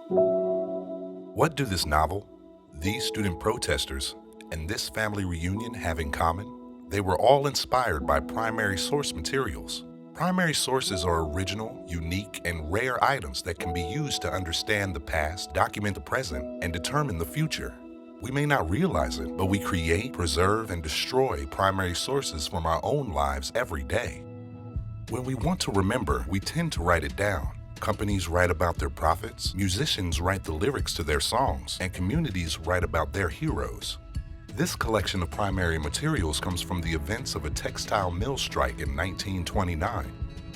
What do this novel, these student protesters, and this family reunion have in common? They were all inspired by primary source materials. Primary sources are original, unique, and rare items that can be used to understand the past, document the present, and determine the future. We may not realize it, but we create, preserve, and destroy primary sources from our own lives every day. When we want to remember, we tend to write it down. Companies write about their profits, musicians write the lyrics to their songs, and communities write about their heroes. This collection of primary materials comes from the events of a textile mill strike in 1929.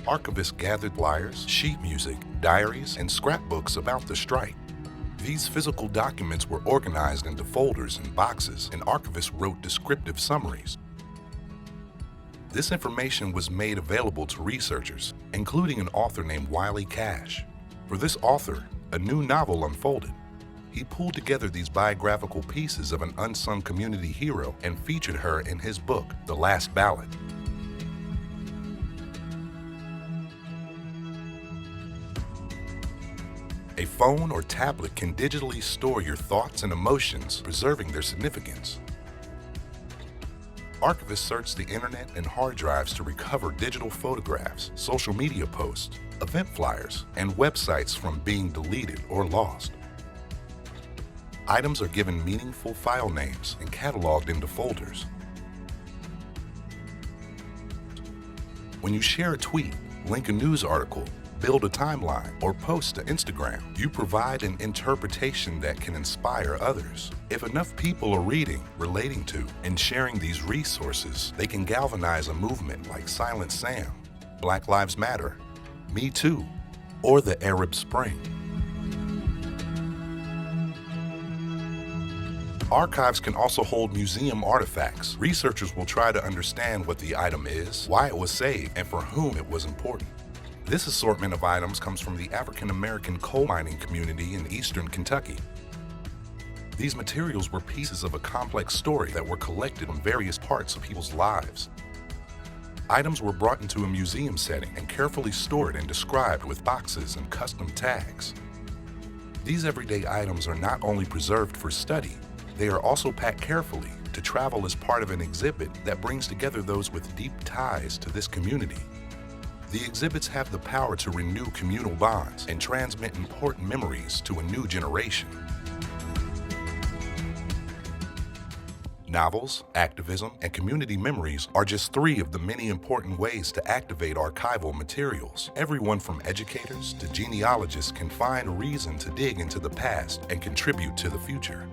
Archivists gathered flyers, sheet music, diaries, and scrapbooks about the strike. These physical documents were organized into folders and boxes, and archivists wrote descriptive summaries. This information was made available to researchers, including an author named Wiley Cash. For this author, a new novel unfolded. He pulled together these biographical pieces of an unsung community hero and featured her in his book, The Last Ballad. A phone or tablet can digitally store your thoughts and emotions, preserving their significance. Archivists search the internet and hard drives to recover digital photographs, social media posts, event flyers, and websites from being deleted or lost. Items are given meaningful file names and cataloged into folders. When you share a tweet, link a news article, build a timeline, or post to Instagram, you provide an interpretation that can inspire others. If enough people are reading, relating to, and sharing these resources, they can galvanize a movement like Silent Sam, Black Lives Matter, Me Too, or the Arab Spring. Archives can also hold museum artifacts. Researchers will try to understand what the item is, why it was saved, and for whom it was important. This assortment of items comes from the African American coal mining community in eastern Kentucky. These materials were pieces of a complex story that were collected from various parts of people's lives. Items were brought into a museum setting and carefully stored and described with boxes and custom tags. These everyday items are not only preserved for study, they are also packed carefully to travel as part of an exhibit that brings together those with deep ties to this community. The exhibits have the power to renew communal bonds and transmit important memories to a new generation. Novels, activism, and community memories are just three of the many important ways to activate archival materials. Everyone from educators to genealogists can find a reason to dig into the past and contribute to the future.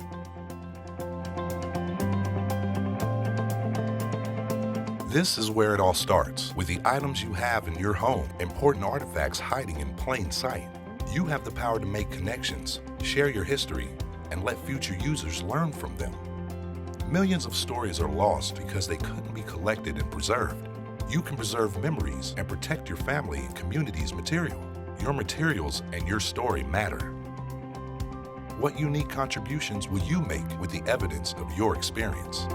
This is where it all starts, with the items you have in your home, important artifacts hiding in plain sight. You have the power to make connections, share your history, and let future users learn from them. Millions of stories are lost because they couldn't be collected and preserved. You can preserve memories and protect your family and community's material. Your materials and your story matter. What unique contributions will you make with the evidence of your experience?